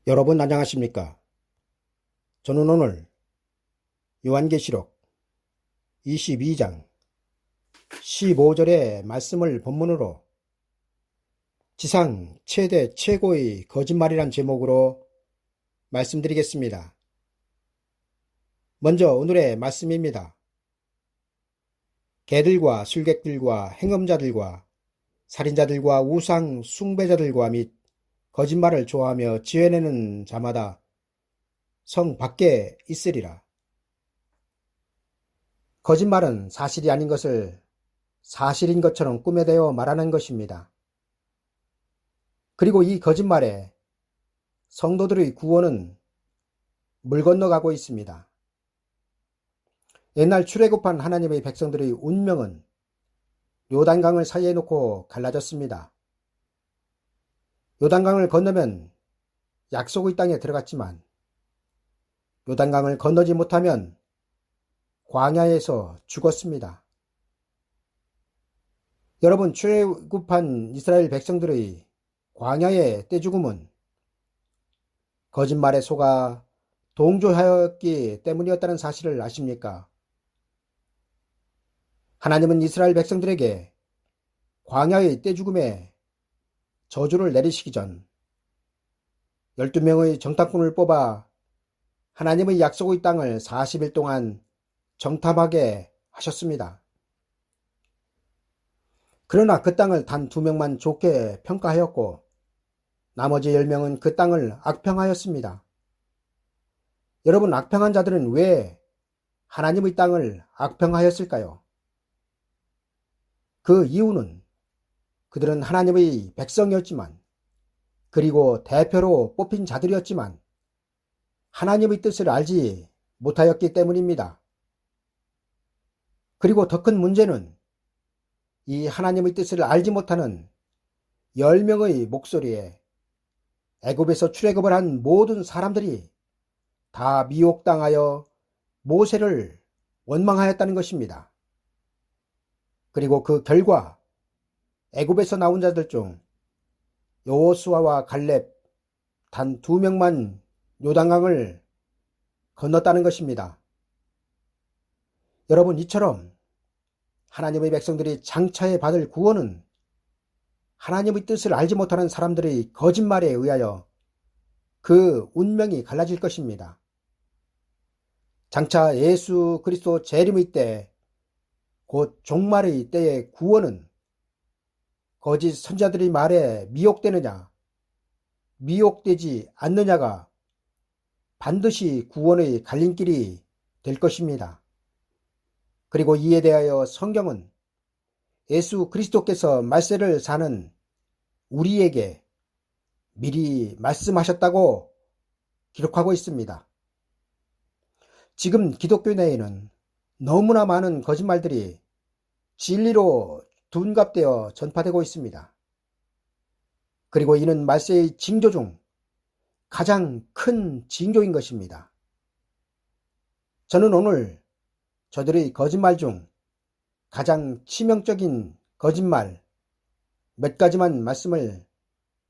여러분 안녕하십니까? 저는 오늘 요한계시록 22장 15절의 말씀을 본문으로 지상 최대 최고의 거짓말이란 제목으로 말씀드리겠습니다. 먼저 오늘의 말씀입니다. 개들과 술객들과 행음자들과 살인자들과 우상 숭배자들과 및 거짓말을 좋아하며 지어내는 자마다 성 밖에 있으리라. 거짓말은 사실이 아닌 것을 사실인 것처럼 꾸며대어 말하는 것입니다. 그리고 이 거짓말에 성도들의 구원은 물 건너가고 있습니다. 옛날 출애굽한 하나님의 백성들의 운명은 요단강을 사이에 놓고 갈라졌습니다. 요단강을 건너면 약속의 땅에 들어갔지만 요단강을 건너지 못하면 광야에서 죽었습니다. 여러분, 출애굽한 이스라엘 백성들의 광야의 떼죽음은 거짓말에 속아 동조하였기 때문이었다는 사실을 아십니까? 하나님은 이스라엘 백성들에게 광야의 떼죽음에 저주를 내리시기 전 12명의 정탐꾼을 뽑아 하나님의 약속의 땅을 40일 동안 정탐하게 하셨습니다. 그러나 그 땅을 단 2명만 좋게 평가하였고 나머지 10명은 그 땅을 악평하였습니다. 여러분, 악평한 자들은 왜 하나님의 땅을 악평하였을까요? 그 이유는 그들은 하나님의 백성이었지만, 그리고 대표로 뽑힌 자들이었지만 하나님의 뜻을 알지 못하였기 때문입니다. 그리고 더 큰 문제는 이 하나님의 뜻을 알지 못하는 10명의 목소리에 애굽에서 출애굽을 한 모든 사람들이 다 미혹당하여 모세를 원망하였다는 것입니다. 그리고 그 결과 애굽에서 나온 자들 중 여호수아와 갈렙 단 2명만 요단강을 건넜다는 것입니다. 여러분, 이처럼 하나님의 백성들이 장차에 받을 구원은 하나님의 뜻을 알지 못하는 사람들의 거짓말에 의하여 그 운명이 갈라질 것입니다. 장차 예수 그리스도 재림의 때, 곧 종말의 때의 구원은 거짓 선자들의 말에 미혹되느냐, 미혹되지 않느냐가 반드시 구원의 갈림길이 될 것입니다. 그리고 이에 대하여 성경은 예수 그리스도께서 말세를 사는 우리에게 미리 말씀하셨다고 기록하고 있습니다. 지금 기독교 내에는 너무나 많은 거짓말들이 진리로 둔갑되어 전파되고 있습니다. 그리고 이는 말세의 징조 중 가장 큰 징조인 것입니다. 저는 오늘 저들의 거짓말 중 가장 치명적인 거짓말 몇 가지만 말씀을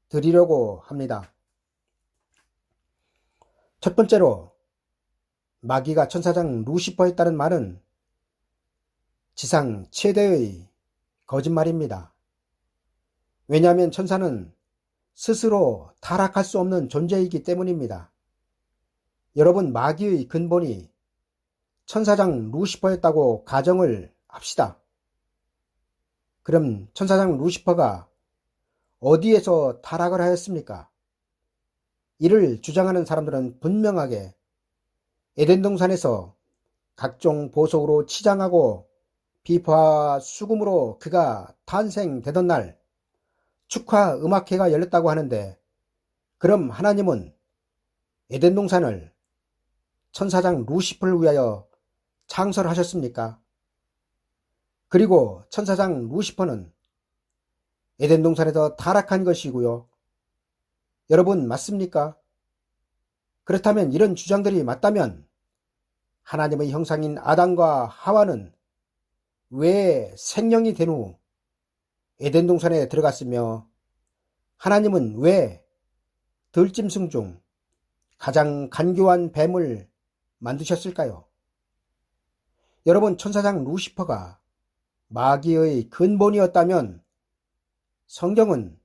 드리려고 합니다. 첫 번째로, 마귀가 천사장 루시퍼였다는 말은 지상 최대의 거짓말입니다. 왜냐하면 천사는 스스로 타락할 수 없는 존재이기 때문입니다. 여러분, 마귀의 근본이 천사장 루시퍼였다고 가정을 합시다. 그럼 천사장 루시퍼가 어디에서 타락을 하였습니까? 이를 주장하는 사람들은 분명하게 에덴 동산에서 각종 보석으로 치장하고 비파와 수금으로 그가 탄생되던 날 축하 음악회가 열렸다고 하는데, 그럼 하나님은 에덴 동산을 천사장 루시퍼를 위하여 창설하셨습니까? 그리고 천사장 루시퍼는 에덴 동산에서 타락한 것이고요. 여러분, 맞습니까? 그렇다면 이런 주장들이 맞다면 하나님의 형상인 아담과 하와는 왜 생명이 된 후 에덴 동산에 들어갔으며, 하나님은 왜 들짐승 중 가장 간교한 뱀을 만드셨을까요? 여러분, 천사장 루시퍼가 마귀의 근본이었다면 성경은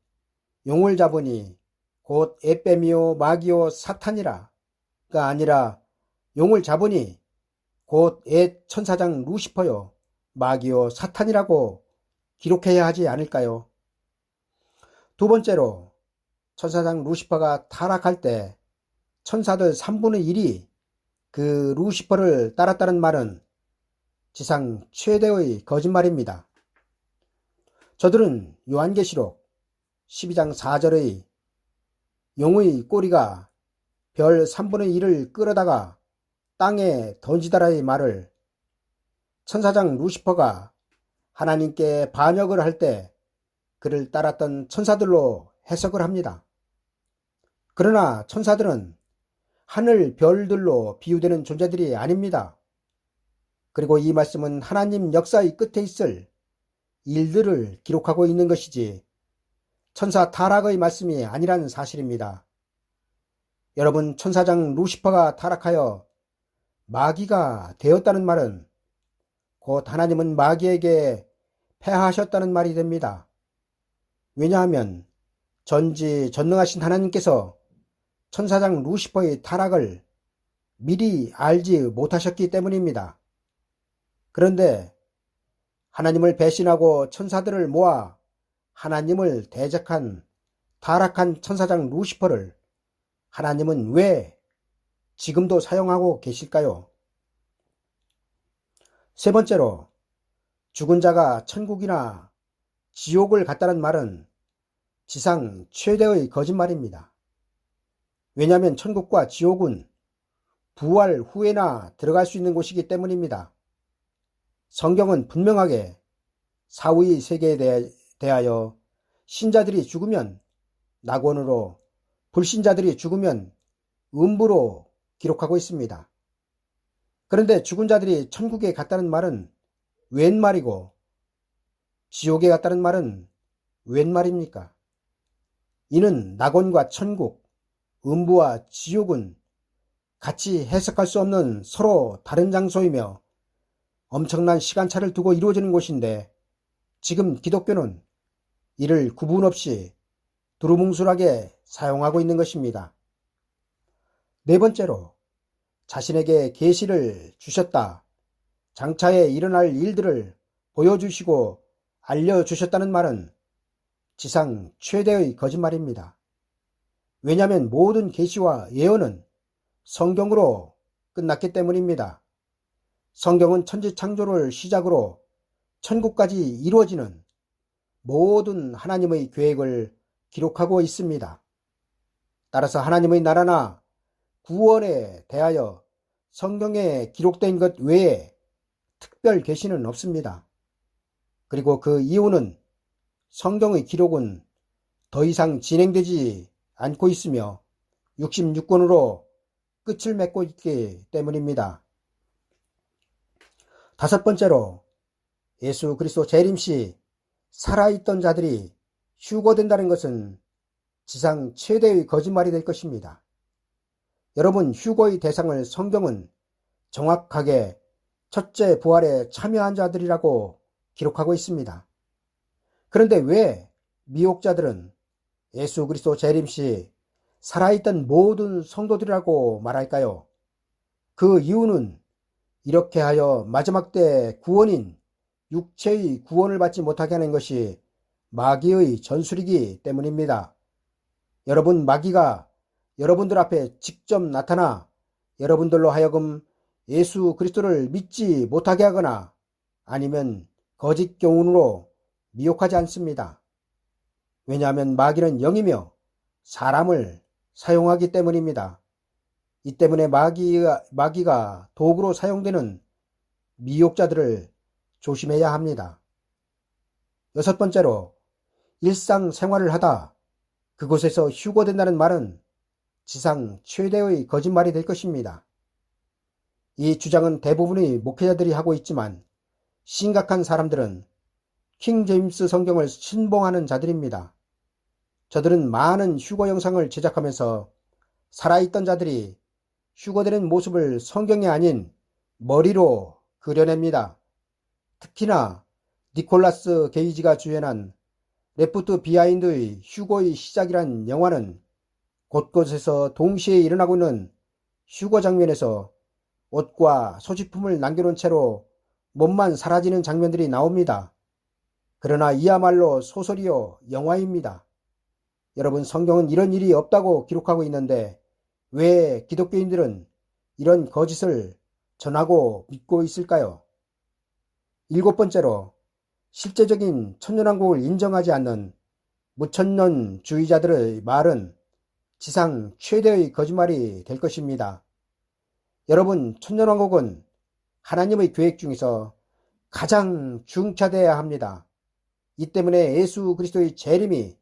용을 잡으니 곧 에빼미오 마귀오 사탄이라가 아니라 용을 잡으니 곧 천사장 루시퍼요 마귀오 사탄이라고 기록해야 하지 않을까요? 두 번째로 천사장 루시퍼가 타락할 때 천사들 3분의 1이 그 루시퍼를 따랐다는 말은 지상 최대의 거짓말입니다. 저들은 요한계시록 12장 4절의 용의 꼬리가 별 3분의 1을 끌어다가 땅에 던지다라의 말을 천사장 루시퍼가 하나님께 반역을 할 때 그를 따랐던 천사들로 해석을 합니다. 그러나 천사들은 하늘 별들로 비유되는 존재들이 아닙니다. 그리고 이 말씀은 하나님 역사의 끝에 있을 일들을 기록하고 있는 것이지 천사 타락의 말씀이 아니라는 사실입니다. 여러분, 천사장 루시퍼가 타락하여 마귀가 되었다는 말은 곧 하나님은 마귀에게 패하셨다는 말이 됩니다. 왜냐하면 전지전능하신 하나님께서 천사장 루시퍼의 타락을 미리 알지 못하셨기 때문입니다. 그런데 하나님을 배신하고 천사들을 모아 하나님을 대적한 타락한 천사장 루시퍼를 하나님은 왜 지금도 사용하고 계실까요? 세 번째로, 죽은 자가 천국이나 지옥을 갔다는 말은 지상 최대의 거짓말입니다. 왜냐하면 천국과 지옥은 부활 후에나 들어갈 수 있는 곳이기 때문입니다. 성경은 분명하게 사후의 세계에 대하여 신자들이 죽으면 낙원으로, 불신자들이 죽으면 음부로 기록하고 있습니다. 그런데 죽은 자들이 천국에 갔다는 말은 웬 말이고 지옥에 갔다는 말은 웬 말입니까? 이는 낙원과 천국, 음부와 지옥은 같이 해석할 수 없는 서로 다른 장소이며 엄청난 시간차를 두고 이루어지는 곳인데 지금 기독교는 이를 구분 없이 두루뭉술하게 사용하고 있는 것입니다. 네 번째로, 자신에게 계시를 주셨다, 장차에 일어날 일들을 보여주시고 알려주셨다는 말은 지상 최대의 거짓말입니다. 왜냐하면 모든 계시와 예언은 성경으로 끝났기 때문입니다. 성경은 천지창조를 시작으로 천국까지 이루어지는 모든 하나님의 계획을 기록하고 있습니다. 따라서 하나님의 나라나 구원에 대하여 성경에 기록된 것 외에 특별 계시는 없습니다. 그리고 그 이유는 성경의 기록은 더 이상 진행되지 않고 있으며 66권으로 끝을 맺고 있기 때문입니다. 다섯 번째로, 예수 그리스도 재림시 살아있던 자들이 휴거된다는 것은 지상 최대의 거짓말이 될 것입니다. 여러분, 휴거의 대상을 성경은 정확하게 첫째 부활에 참여한 자들이라고 기록하고 있습니다. 그런데 왜 미혹자들은 예수 그리스도 재림시 살아있던 모든 성도들이라고 말할까요? 그 이유는 이렇게 하여 마지막 때 구원인 육체의 구원을 받지 못하게 하는 것이 마귀의 전술이기 때문입니다. 여러분, 마귀가 여러분들 앞에 직접 나타나 여러분들로 하여금 예수 그리스도를 믿지 못하게 하거나 아니면 거짓 교훈으로 미혹하지 않습니다. 왜냐하면 마귀는 영이며 사람을 사용하기 때문입니다. 이 때문에 마귀가 도구로 사용되는 미혹자들을 조심해야 합니다. 여섯 번째로, 일상생활을 하다 그곳에서 휴거된다는 말은 지상 최대의 거짓말이 될 것입니다. 이 주장은 대부분의 목회자들이 하고 있지만 심각한 사람들은 킹 제임스 성경을 신봉하는 자들입니다. 저들은 많은 휴거 영상을 제작하면서 살아있던 자들이 휴거되는 모습을 성경이 아닌 머리로 그려냅니다. 특히나 니콜라스 게이지가 주연한 레프트 비하인드의 휴거의 시작이란 영화는 곳곳에서 동시에 일어나고 있는 휴거 장면에서 옷과 소지품을 남겨놓은 채로 몸만 사라지는 장면들이 나옵니다. 그러나 이야말로 소설이요 영화입니다. 여러분, 성경은 이런 일이 없다고 기록하고 있는데 왜 기독교인들은 이런 거짓을 전하고 믿고 있을까요? 7번째로, 실제적인 천년왕국을 인정하지 않는 무천년주의자들의 말은 지상 최대의 거짓말이 될 것입니다. 여러분, 천년왕국은 하나님의 계획 중에서 가장 중차대해야 합니다. 이 때문에 예수 그리스도의 재림이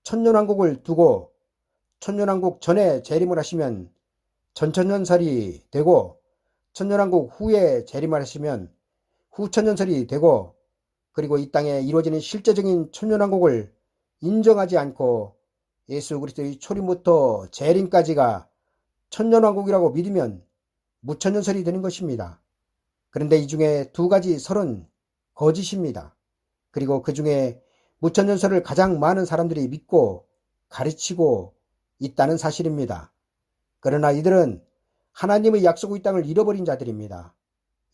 천년왕국을 두고 천년왕국 전에 재림을 하시면 전천년설이 되고, 천년왕국 후에 재림을 하시면 후천년설이 되고, 그리고 이 땅에 이루어지는 실제적인 천년왕국을 인정하지 않고 예수 그리스도의 초림부터 재림까지가 천년왕국이라고 믿으면 무천년설이 되는 것입니다. 그런데 이 중에 두 가지 설은 거짓입니다. 그리고 그 중에 무천년설을 가장 많은 사람들이 믿고 가르치고 있다는 사실입니다. 그러나 이들은 하나님의 약속의 땅을 잃어버린 자들입니다.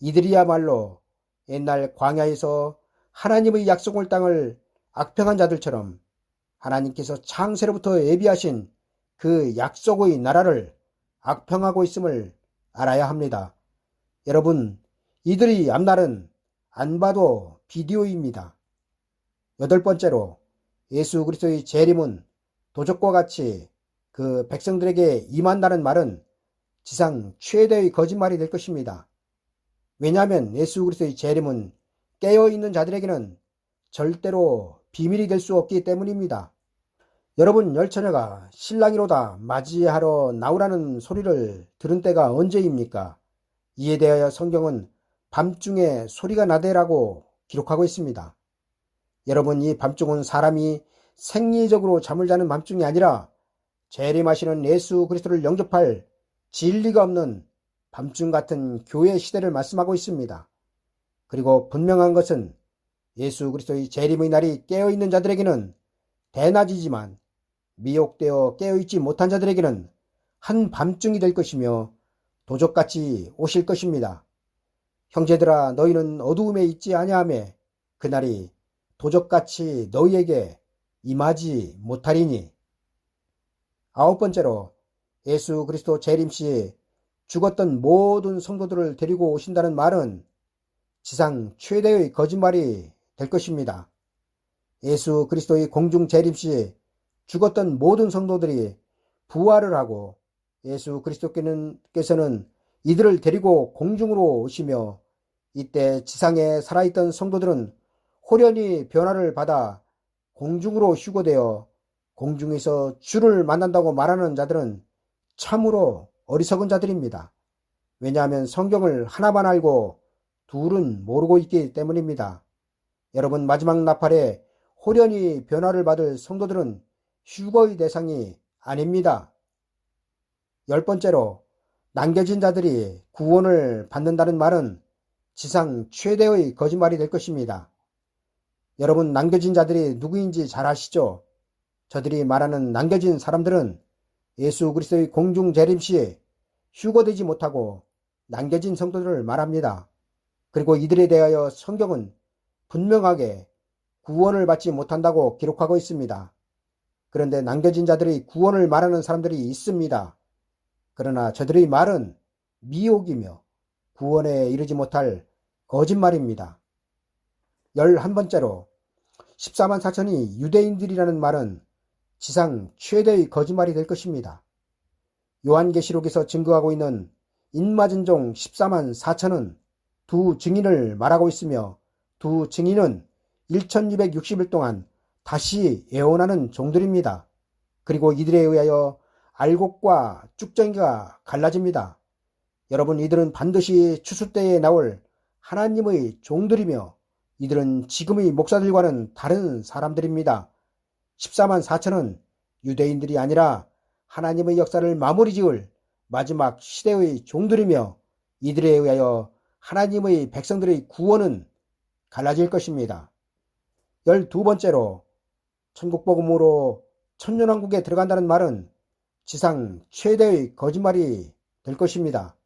이들이야말로 옛날 광야에서 하나님의 약속의 땅을 악평한 자들처럼 하나님께서 창세로부터 예비하신 그 약속의 나라를 악평하고 있음을 알아야 합니다. 여러분, 이들의 앞날은 안 봐도 비디오입니다. 8번째로, 예수 그리스도의 재림은 도적과 같이 그 백성들에게 임한다는 말은 지상 최대의 거짓말이 될 것입니다. 왜냐하면 예수 그리스도의 재림은 깨어있는 자들에게는 절대로 비밀이 될 수 없기 때문입니다. 여러분, 열처녀가 신랑이로다 맞이하러 나오라는 소리를 들은 때가 언제입니까? 이에 대하여 성경은 밤중에 소리가 나되라고 기록하고 있습니다. 여러분, 이 밤중은 사람이 생리적으로 잠을 자는 밤중이 아니라 재림하시는 예수 그리스도를 영접할 진리가 없는 밤중 같은 교회 시대를 말씀하고 있습니다. 그리고 분명한 것은 예수 그리스도의 재림의 날이 깨어있는 자들에게는 대낮이지만 미혹되어 깨어있지 못한 자들에게는 한밤중이 될 것이며 도적같이 오실 것입니다. 형제들아, 너희는 어두움에 있지 아니하며 그날이 도적같이 너희에게 임하지 못하리니. 9번째로, 예수 그리스도 재림 시 죽었던 모든 성도들을 데리고 오신다는 말은 지상 최대의 거짓말이 될 것입니다. 예수 그리스도의 공중 재림 시 죽었던 모든 성도들이 부활을 하고 예수 그리스도께서는 이들을 데리고 공중으로 오시며, 이때 지상에 살아있던 성도들은 호련히 변화를 받아 공중으로 휴거되어 공중에서 주를 만난다고 말하는 자들은 참으로 어리석은 자들입니다. 왜냐하면 성경을 하나만 알고 둘은 모르고 있기 때문입니다. 여러분, 마지막 나팔에 호련히 변화를 받을 성도들은 휴거의 대상이 아닙니다. 10번째로, 남겨진 자들이 구원을 받는다는 말은 지상 최대의 거짓말이 될 것입니다. 여러분, 남겨진 자들이 누구인지 잘 아시죠? 저들이 말하는 남겨진 사람들은 예수 그리스도의 공중 재림 시에 휴거되지 못하고 남겨진 성도들을 말합니다. 그리고 이들에 대하여 성경은 분명하게 구원을 받지 못한다고 기록하고 있습니다. 그런데 남겨진 자들의 구원을 말하는 사람들이 있습니다. 그러나 저들의 말은 미혹이며 구원에 이르지 못할 거짓말입니다. 11번째로, 14만 4천이 유대인들이라는 말은 지상 최대의 거짓말이 될 것입니다. 요한계시록에서 증거하고 있는 인맞은 종 14만 4천은 두 증인을 말하고 있으며, 두 증인은 1260일 동안 다시 예언하는 종들입니다. 그리고 이들에 의하여 알곡과 쭉정이가 갈라집니다. 여러분, 이들은 반드시 추수 때에 나올 하나님의 종들이며 이들은 지금의 목사들과는 다른 사람들입니다. 14만 4천은 유대인들이 아니라 하나님의 역사를 마무리 지을 마지막 시대의 종들이며 이들에 의하여 하나님의 백성들의 구원은 갈라질 것입니다. 12번째로 천국복음으로 천년왕국에 들어간다는 말은 지상 최대의 거짓말이 될 것입니다.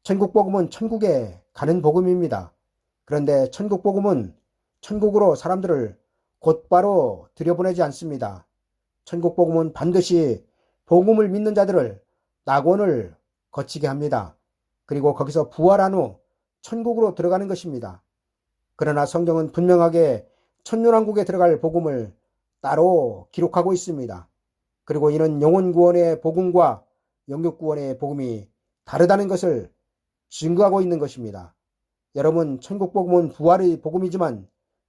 천국복음은 천국에 가는 복음입니다. 그런데 천국복음은 천국으로 사람들을 곧바로 들여보내지 않습니다. 천국복음은 반드시 복음을 믿는 자들을 낙원을 거치게 합니다. 그리고 거기서 부활한 후 천국으로 들어가는 것입니다. 그러나 성경은 분명하게 천년왕국에 들어갈 복음을 따로 기록하고 있습니다. 그리고 이는 영혼구원의 복음과 영육구원의 복음이 다르다는 것을 증거하고 있는 것입니다. 여러분, 천국복음은 부활의 복음이지만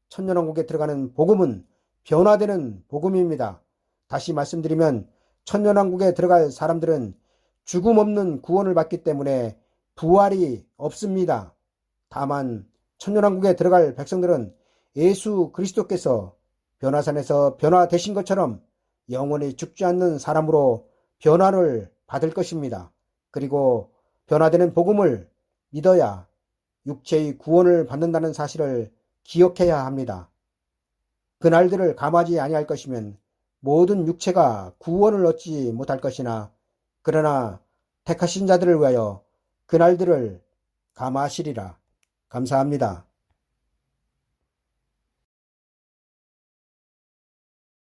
천년왕국에 들어가는 복음은 변화되는 복음입니다. 다시 말씀드리면 천년왕국에 들어갈 사람들은 죽음 없는 구원을 받기 때문에 부활이 없습니다. 다만 천년왕국에 들어갈 백성들은 예수 그리스도께서 변화산에서 변화되신 것처럼 영원히 죽지 않는 사람으로 변화를 받을 것입니다. 그리고 변화되는 복음을 믿어야 육체의 구원을 받는다는 사실을 기억해야 합니다. 그날들을 감하지 아니할 것이면 모든 육체가 구원을 얻지 못할 것이나 그러나 택하신 자들을 위하여 그날들을 감하시리라. 감사합니다.